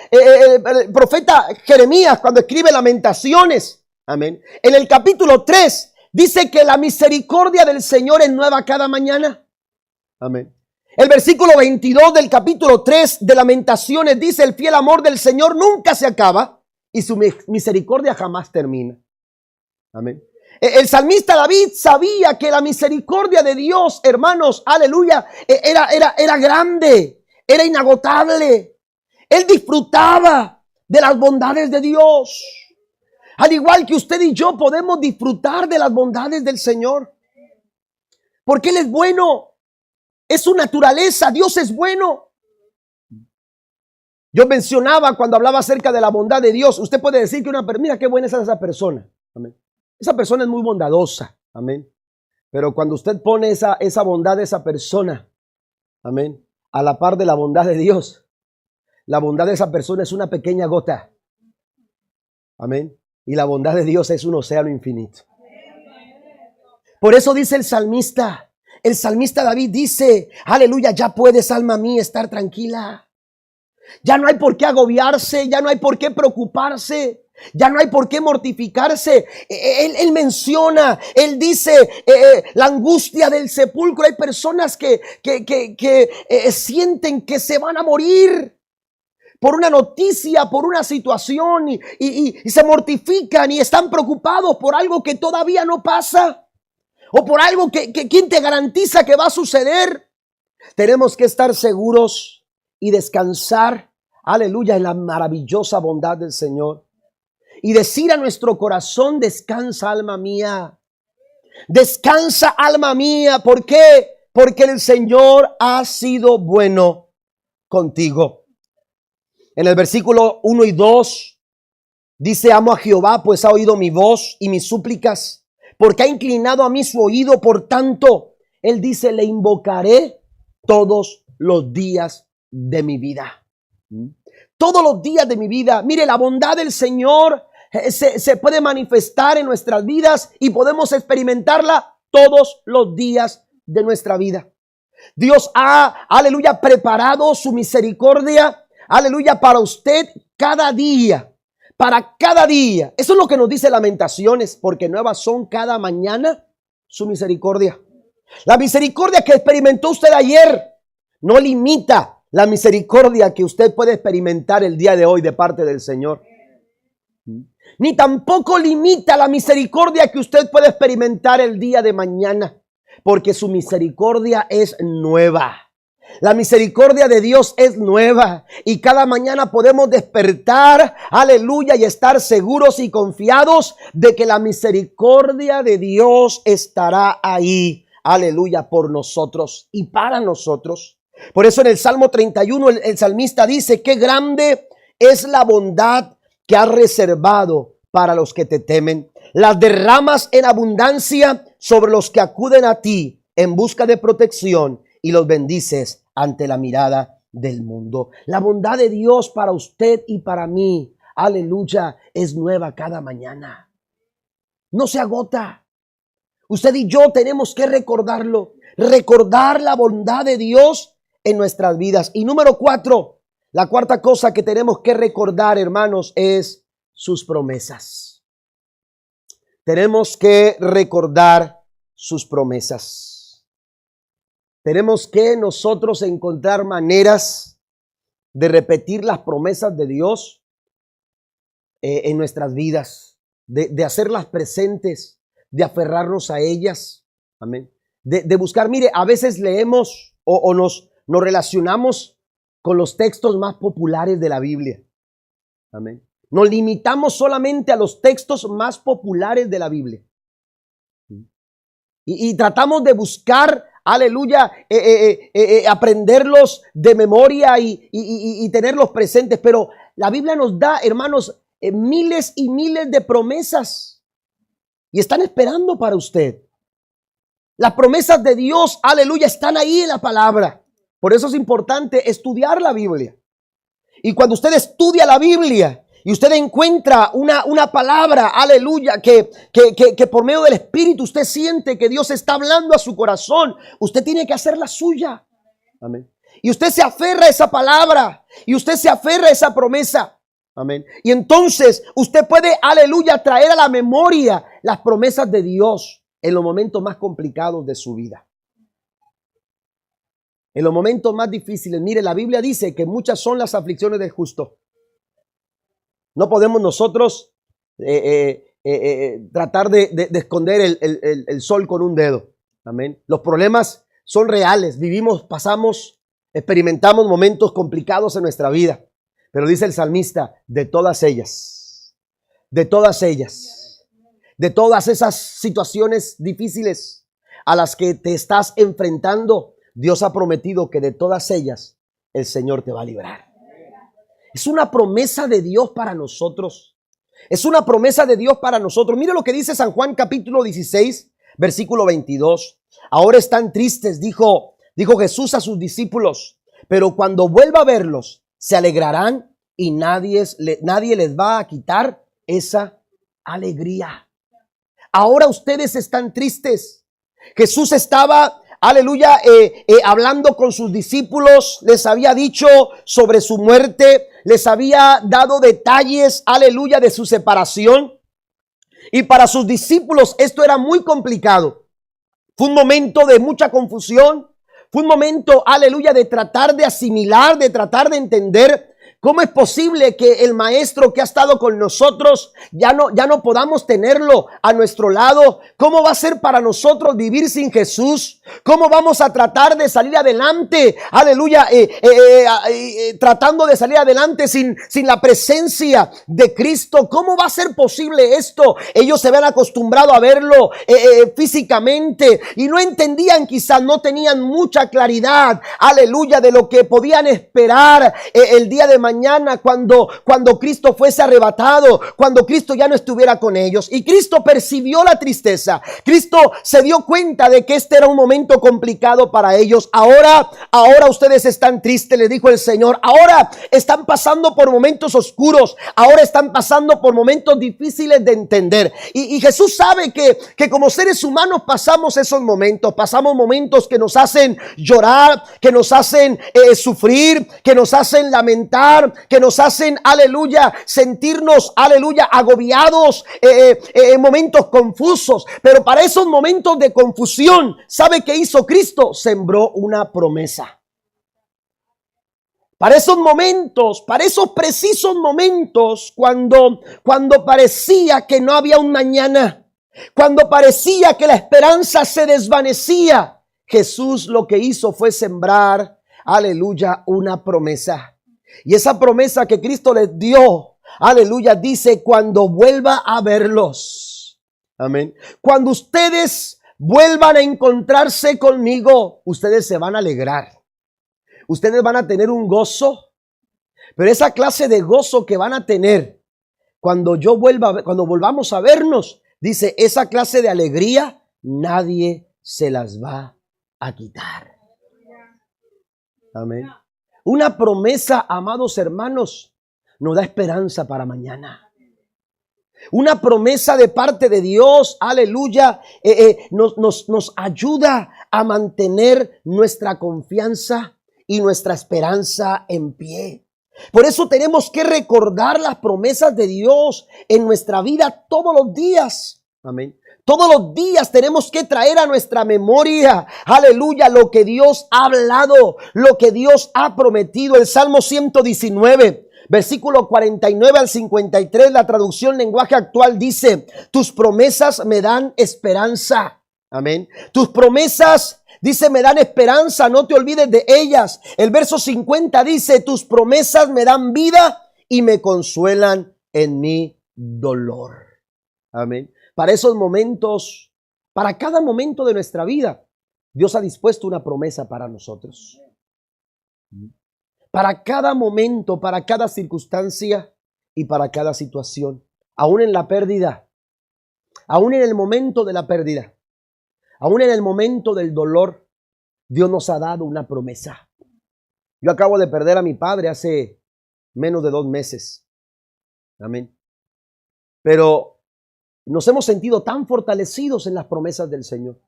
S1: el profeta Jeremías, cuando escribe Lamentaciones, amén, en el capítulo 3, dice que la misericordia del Señor es nueva cada mañana. Amén. El versículo 22 del capítulo 3 de Lamentaciones dice, el fiel amor del Señor nunca se acaba y su misericordia jamás termina. Amén. El salmista David sabía que la misericordia de Dios, hermanos, aleluya, era grande. Era inagotable. Él disfrutaba de las bondades de Dios. Al igual que usted y yo podemos disfrutar de las bondades del Señor. Porque Él es bueno. Es su naturaleza. Dios es bueno. Yo mencionaba cuando hablaba acerca de la bondad de Dios. Usted puede decir que mira qué buena es esa persona. Amén. Esa persona es muy bondadosa. Amén. Pero cuando usted pone esa bondad de esa persona, amén, a la par de la bondad de Dios, la bondad de esa persona es una pequeña gota. Amén. Y la bondad de Dios es un océano infinito. Por eso dice el salmista David dice, aleluya, ya puedes, alma mía, estar tranquila. Ya no hay por qué agobiarse, ya no hay por qué preocuparse, ya no hay por qué mortificarse. Él menciona, él dice, la angustia del sepulcro. Hay personas que sienten que se van a morir por una noticia, por una situación y se mortifican y están preocupados por algo que todavía no pasa o por algo que ¿quién te garantiza que va a suceder? Tenemos que estar seguros y descansar, aleluya, en la maravillosa bondad del Señor. Y decir a nuestro corazón, descansa, alma mía. Descansa, alma mía. ¿Por qué? Porque el Señor ha sido bueno contigo. En el versículo 1 y 2 dice, amo a Jehová, pues ha oído mi voz y mis súplicas, porque ha inclinado a mí su oído. Por tanto, él dice, le invocaré todos los días de mi vida. Todos los días de mi vida. Mire, la bondad del Señor se puede manifestar en nuestras vidas y podemos experimentarla todos los días de nuestra vida. Dios ha, aleluya, preparado su misericordia, aleluya, para usted cada día, para cada día. Eso es lo que nos dice Lamentaciones, porque nuevas son cada mañana su misericordia. La misericordia que experimentó usted ayer no limita la misericordia que usted puede experimentar el día de hoy de parte del Señor. Ni tampoco limita la misericordia que usted puede experimentar el día de mañana, porque su misericordia es nueva. La misericordia de Dios es nueva y cada mañana podemos despertar, aleluya, y estar seguros y confiados de que la misericordia de Dios estará ahí, aleluya, por nosotros y para nosotros. Por eso en el Salmo 31 el salmista dice, qué grande es la bondad que has reservado para los que te temen. Las derramas en abundancia sobre los que acuden a ti en busca de protección y los bendices ante la mirada del mundo. La bondad de Dios para usted y para mí, aleluya, es nueva cada mañana. No se agota. Usted y yo tenemos que recordarlo, recordar la bondad de Dios en nuestras vidas. Y número 4, la cuarta cosa que tenemos que recordar, hermanos, es sus promesas. Tenemos que recordar sus promesas. Tenemos que nosotros encontrar maneras de repetir las promesas de Dios en nuestras vidas, de hacerlas presentes, de aferrarnos a ellas. Amén. De buscar, mire, a veces leemos o nos relacionamos con los textos más populares de la Biblia. Amén. Nos limitamos solamente a los textos más populares de la Biblia. Y tratamos de buscar aleluya, aprenderlos de memoria y tenerlos presentes. Pero la Biblia nos da, hermanos, miles y miles de promesas y están esperando para usted. Las promesas de Dios, aleluya, están ahí en la palabra. Por eso es importante estudiar la Biblia. Y cuando usted estudia la Biblia y usted encuentra una palabra, aleluya, que por medio del Espíritu usted siente que Dios está hablando a su corazón, usted tiene que hacerla suya. Amén. Y usted se aferra a esa palabra y usted se aferra a esa promesa. Amén. Y entonces usted puede, aleluya, traer a la memoria las promesas de Dios en los momentos más complicados de su vida. En los momentos más difíciles. Mire, la Biblia dice que muchas son las aflicciones del justo. No podemos nosotros tratar de esconder el sol con un dedo. Amén. Los problemas son reales. Vivimos, pasamos, experimentamos momentos complicados en nuestra vida. Pero dice el salmista, de todas ellas, de todas esas situaciones difíciles a las que te estás enfrentando, Dios ha prometido que de todas ellas el Señor te va a librar. Es una promesa de Dios para nosotros. Es una promesa de Dios para nosotros. Mire lo que dice San Juan capítulo 16, versículo 22. Ahora están tristes, dijo Jesús a sus discípulos, pero cuando vuelva a verlos, se alegrarán y nadie les va a quitar esa alegría. Ahora ustedes están tristes. Jesús estaba, aleluya, hablando con sus discípulos, les había dicho sobre su muerte, les había dado detalles, aleluya, de su separación. Y para sus discípulos esto era muy complicado. Fue un momento de mucha confusión. Fue un momento, aleluya, de tratar de asimilar, de tratar de entender. ¿Cómo es posible que el maestro que ha estado con nosotros ya no podamos tenerlo a nuestro lado? ¿Cómo va a ser para nosotros vivir sin Jesús? ¿Cómo vamos a tratar de salir adelante? Aleluya, tratando de salir adelante sin la presencia de Cristo. ¿Cómo va a ser posible esto? Ellos se habían acostumbrado a verlo físicamente y no entendían, quizás no tenían mucha claridad, aleluya, de lo que podían esperar el día de mañana cuando Cristo fuese arrebatado, cuando Cristo ya no estuviera con ellos. Y Cristo percibió la tristeza. Cristo se dio cuenta de que este era un momento complicado para ellos. Ahora ustedes están tristes, les dijo el Señor. Ahora están pasando por momentos oscuros. Ahora están pasando por momentos difíciles de entender. Y Jesús sabe que como seres humanos pasamos esos momentos. Pasamos momentos que nos hacen llorar, que nos hacen sufrir, que nos hacen lamentar, que nos hacen, aleluya, sentirnos, aleluya, agobiados, momentos confusos. Pero para esos momentos de confusión, ¿sabe qué hizo Cristo? Sembró una promesa. Para esos momentos, para esos precisos momentos, cuando parecía que no había un mañana, cuando parecía que la esperanza se desvanecía, Jesús lo que hizo fue sembrar, aleluya, una promesa. Y esa promesa que Cristo les dio, aleluya, dice cuando vuelva a verlos. Amén. Cuando ustedes vuelvan a encontrarse conmigo, ustedes se van a alegrar. Ustedes van a tener un gozo. Pero esa clase de gozo que van a tener cuando volvamos a vernos, dice, esa clase de alegría nadie se las va a quitar. Amén. Una promesa, amados hermanos, nos da esperanza para mañana. Una promesa de parte de Dios, aleluya, nos ayuda a mantener nuestra confianza y nuestra esperanza en pie. Por eso tenemos que recordar las promesas de Dios en nuestra vida todos los días. Amén. Todos los días tenemos que traer a nuestra memoria, aleluya, lo que Dios ha hablado, lo que Dios ha prometido. El Salmo 119, versículo 49 al 53, la traducción lenguaje actual dice, tus promesas me dan esperanza. Amén. Tus promesas, dice, me dan esperanza, no te olvides de ellas. El verso 50 dice, tus promesas me dan vida y me consuelan en mi dolor. Amén. Para esos momentos, para cada momento de nuestra vida, Dios ha dispuesto una promesa para nosotros. Para cada momento, para cada circunstancia y para cada situación. Aún en la pérdida, aún en el momento de la pérdida, aún en el momento del dolor, Dios nos ha dado una promesa. Yo acabo de perder a mi padre hace menos de 2 meses. Amén. Pero nos hemos sentido tan fortalecidos en las promesas del Señor.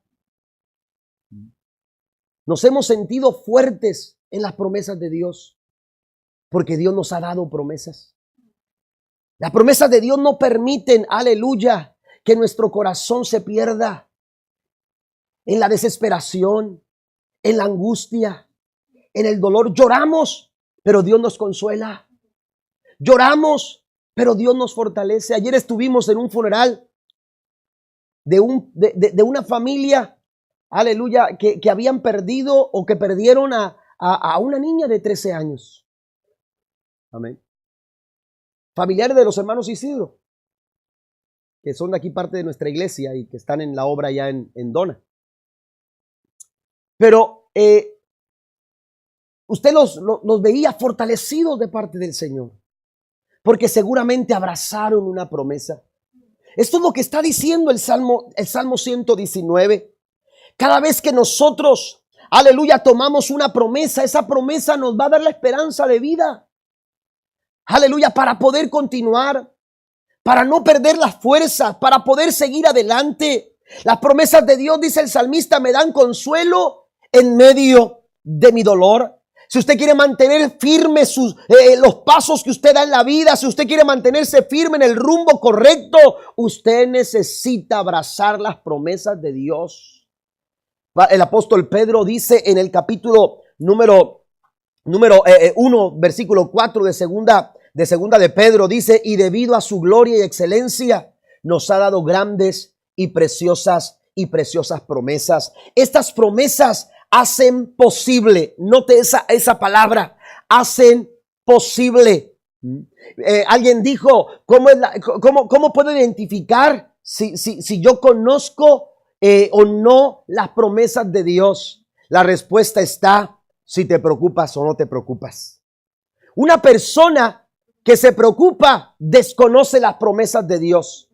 S1: Nos hemos sentido fuertes en las promesas de Dios, porque Dios nos ha dado promesas. Las promesas de Dios no permiten, aleluya, que nuestro corazón se pierda en la desesperación, en la angustia, en el dolor. Lloramos, pero Dios nos consuela. Lloramos, pero Dios nos fortalece. Ayer estuvimos en un funeral de una familia, aleluya, que habían perdido o que perdieron a una niña de 13 años. Amén. Familiares de los hermanos Isidro, que son de aquí parte de nuestra iglesia y que están en la obra ya en Dona. Pero usted los veía fortalecidos de parte del Señor, porque seguramente abrazaron una promesa. Esto es lo que está diciendo el Salmo 119. Cada vez que nosotros, aleluya, tomamos una promesa, esa promesa nos va a dar la esperanza de vida. Aleluya, para poder continuar, para no perder las fuerzas, para poder seguir adelante. Las promesas de Dios, dice el salmista, me dan consuelo en medio de mi dolor. Si usted quiere mantener firmes los pasos que usted da en la vida, si usted quiere mantenerse firme en el rumbo correcto, usted necesita abrazar las promesas de Dios. El apóstol Pedro dice en el capítulo número 1, versículo 4 de segunda de Pedro, dice, y debido a su gloria y excelencia, nos ha dado grandes y preciosas promesas. Estas promesas hacen posible, note esa palabra, hacen posible. Alguien dijo, ¿cómo puedo identificar si yo conozco o no las promesas de Dios? La respuesta está si te preocupas o no te preocupas. Una persona que se preocupa desconoce las promesas de Dios.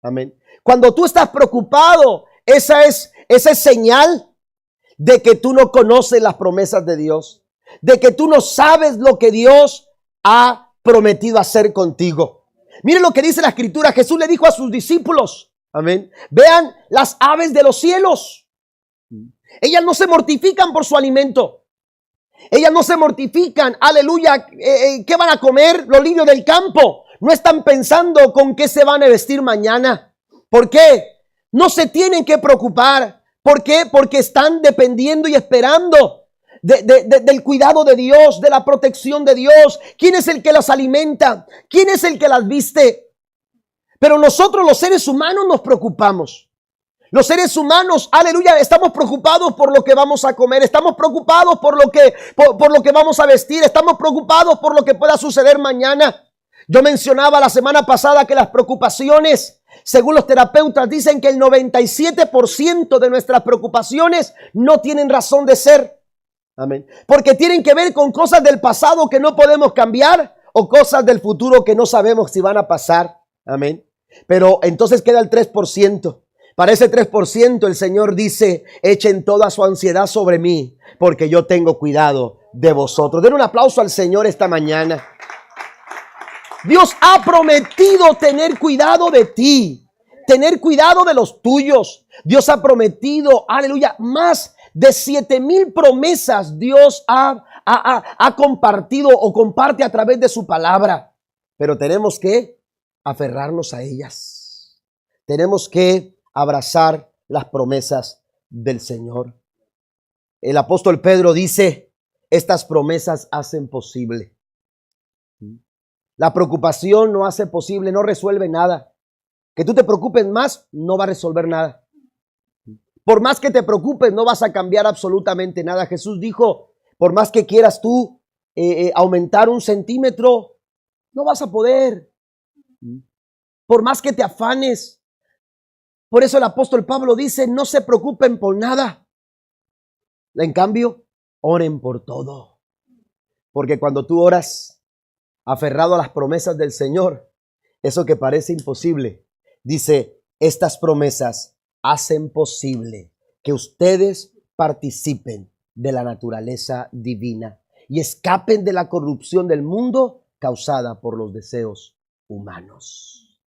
S1: Amén. Cuando tú estás preocupado, esa es señal de que tú no conoces las promesas de Dios, de que tú no sabes lo que Dios ha prometido hacer contigo. Miren lo que dice la Escritura. Jesús le dijo a sus discípulos, amén, vean las aves de los cielos. Ellas no se mortifican por su alimento. Ellas no se mortifican, aleluya, ¿qué van a comer los lirios del campo? No están pensando con qué se van a vestir mañana. ¿Por qué? No se tienen que preocupar. ¿Por qué? Porque están dependiendo y esperando del cuidado de Dios, de la protección de Dios. ¿Quién es el que las alimenta? ¿Quién es el que las viste? Pero nosotros los seres humanos nos preocupamos. Los seres humanos, aleluya, estamos preocupados por lo que vamos a comer, estamos preocupados por lo que vamos a vestir, estamos preocupados por lo que pueda suceder mañana. Yo mencionaba la semana pasada que las preocupaciones, según los terapeutas, dicen que el 97% de nuestras preocupaciones no tienen razón de ser. Amén. Porque tienen que ver con cosas del pasado que no podemos cambiar o cosas del futuro que no sabemos si van a pasar. Amén. Pero entonces queda el 3%. Para ese 3% el Señor dice, echen toda su ansiedad sobre mí, porque yo tengo cuidado de vosotros. Den un aplauso al Señor esta mañana. Dios ha prometido tener cuidado de ti, tener cuidado de los tuyos. Dios ha prometido, aleluya, más de 7,000 promesas Dios ha compartido o comparte a través de su palabra. Pero tenemos que aferrarnos a ellas. Tenemos que abrazar las promesas del Señor. El apóstol Pedro dice, estas promesas hacen posible. La preocupación no hace posible, no resuelve nada. Que tú te preocupes más, no va a resolver nada. Por más que te preocupes, no vas a cambiar absolutamente nada. Jesús dijo, por más que quieras tú aumentar 1 centímetro, no vas a poder. Por más que te afanes. Por eso el apóstol Pablo dice, no se preocupen por nada. En cambio, oren por todo. Porque cuando tú oras aferrado a las promesas del Señor, eso que parece imposible, dice, estas promesas hacen posible que ustedes participen de la naturaleza divina y escapen de la corrupción del mundo causada por los deseos humanos.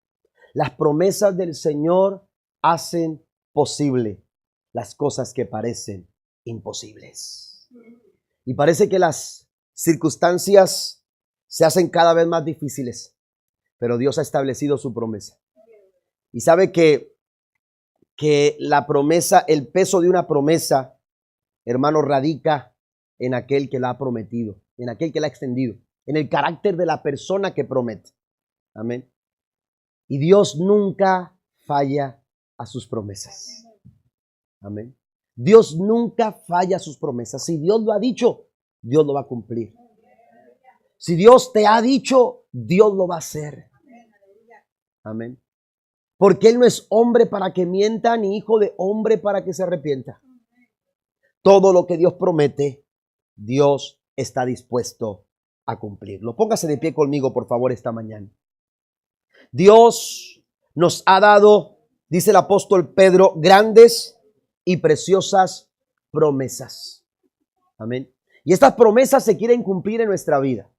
S1: Las promesas del Señor hacen posible las cosas que parecen imposibles. Y parece que las circunstancias se hacen cada vez más difíciles, pero Dios ha establecido su promesa. Y sabe que la promesa, el peso de una promesa, hermano, radica en aquel que la ha prometido, en aquel que la ha extendido, en el carácter de la persona que promete. Amén. Y Dios nunca falla a sus promesas. Amén. Dios nunca falla a sus promesas. Si Dios lo ha dicho, Dios lo va a cumplir. Si Dios te ha dicho, Dios lo va a hacer. Amén. Porque Él no es hombre para que mienta, ni hijo de hombre para que se arrepienta. Todo lo que Dios promete, Dios está dispuesto a cumplirlo. Póngase de pie conmigo, por favor, esta mañana. Dios nos ha dado, dice el apóstol Pedro, grandes y preciosas promesas. Amén. Y estas promesas se quieren cumplir en nuestra vida.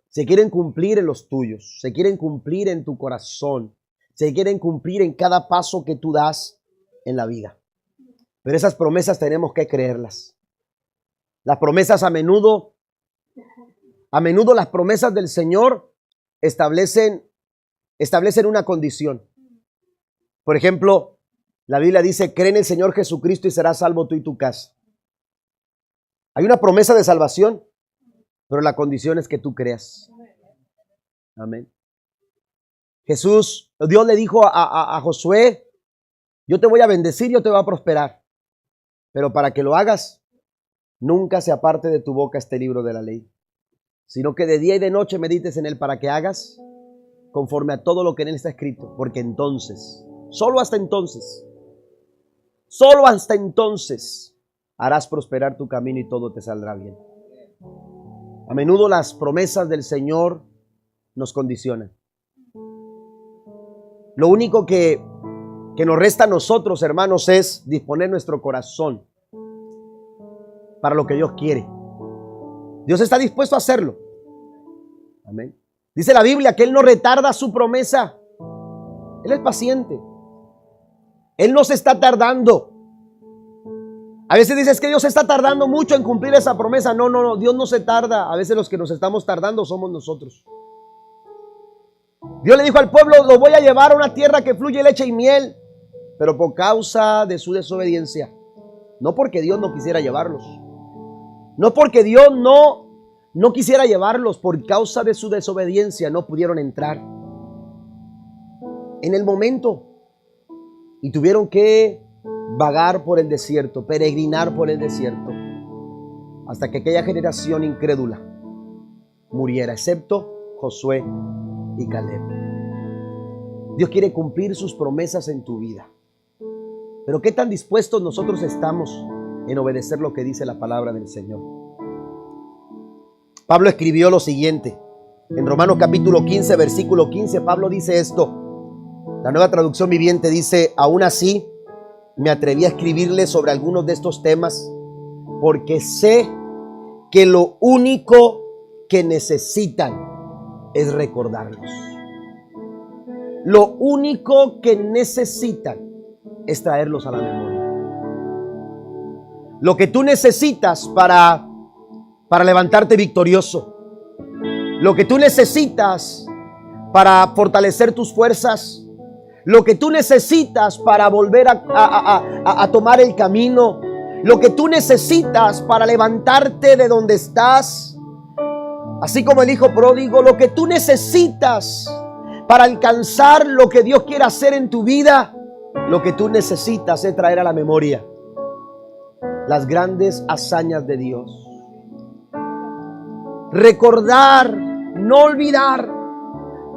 S1: Se quieren cumplir en los tuyos. Se quieren cumplir en tu corazón. Se quieren cumplir en cada paso que tú das en la vida. Pero esas promesas tenemos que creerlas. Las promesas a menudo las promesas del Señor establecen una condición. Por ejemplo, la Biblia dice, cree en el Señor Jesucristo y serás salvo tú y tu casa. Hay una promesa de salvación, pero la condición es que tú creas. Amén. Dios le dijo a Josué, yo te voy a bendecir, yo te voy a prosperar. Pero para que lo hagas, nunca se aparte de tu boca este libro de la ley, sino que de día y de noche medites en él para que hagas conforme a todo lo que en él está escrito. Porque entonces, solo hasta entonces, harás prosperar tu camino y todo te saldrá bien. A menudo las promesas del Señor nos condicionan. Lo único que nos resta a nosotros, hermanos, es disponer nuestro corazón para lo que Dios quiere. Dios está dispuesto a hacerlo. Amén. Dice la Biblia que Él no retarda su promesa. Él es paciente. Él no se está tardando. A veces dices que Dios se está tardando mucho en cumplir esa promesa. No, Dios no se tarda. A veces los que nos estamos tardando somos nosotros. Dios le dijo al pueblo, lo voy a llevar a una tierra que fluye leche y miel, pero por causa de su desobediencia. No porque Dios no quisiera llevarlos. No porque Dios no quisiera llevarlos, por causa de su desobediencia no pudieron entrar en el momento. Y tuvieron que vagar por el desierto, peregrinar por el desierto, hasta que aquella generación incrédula muriera, excepto Josué y Caleb. Dios quiere cumplir sus promesas en tu vida. Pero ¿qué tan dispuestos nosotros estamos en obedecer lo que dice la palabra del Señor? Pablo escribió lo siguiente. En Romanos capítulo 15, versículo 15, Pablo dice esto. La Nueva Traducción Viviente dice, aún así me atreví a escribirles sobre algunos de estos temas porque sé que lo único que necesitan es recordarlos. Lo único que necesitan es traerlos a la memoria. Lo que tú necesitas para levantarte victorioso, lo que tú necesitas para fortalecer tus fuerzas, lo que tú necesitas para volver a tomar el camino, lo que tú necesitas para levantarte de donde estás, así como el hijo pródigo, lo que tú necesitas para alcanzar lo que Dios quiere hacer en tu vida, lo que tú necesitas es traer a la memoria las grandes hazañas de Dios. Recordar, no olvidar.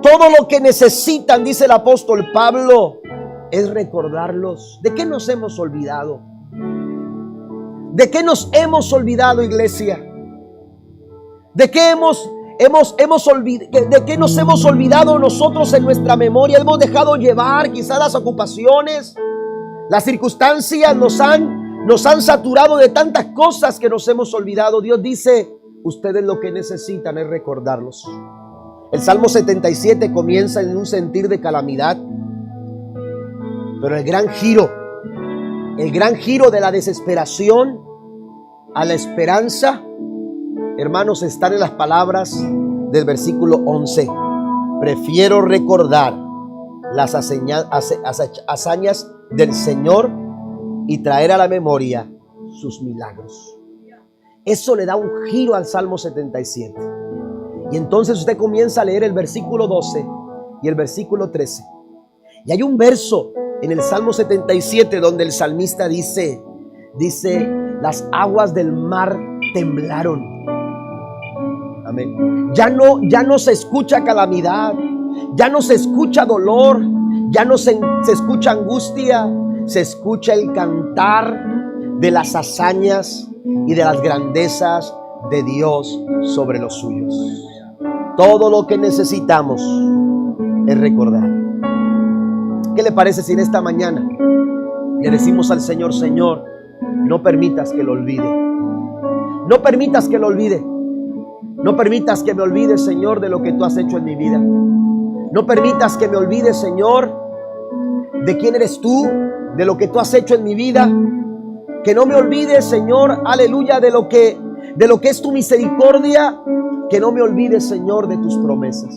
S1: Todo lo que necesitan, dice el apóstol Pablo, es recordarlos. ¿De qué nos hemos olvidado? ¿De qué nos hemos olvidado, iglesia? ¿De qué de qué nos hemos olvidado nosotros en nuestra memoria? Hemos dejado llevar quizás las ocupaciones, las circunstancias nos han saturado de tantas cosas que nos hemos olvidado. Dios dice, ustedes lo que necesitan es recordarlos. El Salmo 77 comienza en un sentir de calamidad, pero el gran giro de la desesperación a la esperanza, hermanos, están en las palabras del versículo 11. Prefiero recordar las hazañas del Señor y traer a la memoria sus milagros. Eso le da un giro al Salmo 77. Y entonces usted comienza a leer el versículo 12 y el versículo 13. Y hay un verso en el Salmo 77 donde el salmista dice, las aguas del mar temblaron. Amén. Ya no se escucha calamidad, ya no se escucha dolor, ya no se escucha angustia, se escucha el cantar de las hazañas y de las grandezas de Dios sobre los suyos. Todo lo que necesitamos es recordar. ¿Qué le parece si en esta mañana le decimos al Señor, Señor, no permitas que lo olvide? No permitas que lo olvide. No permitas que me olvide, Señor, de lo que tú has hecho en mi vida. No permitas que me olvide, Señor, de quién eres tú, de lo que tú has hecho en mi vida. Que no me olvide, Señor, aleluya, de lo que es tu misericordia. Que no me olvide, Señor, de tus promesas.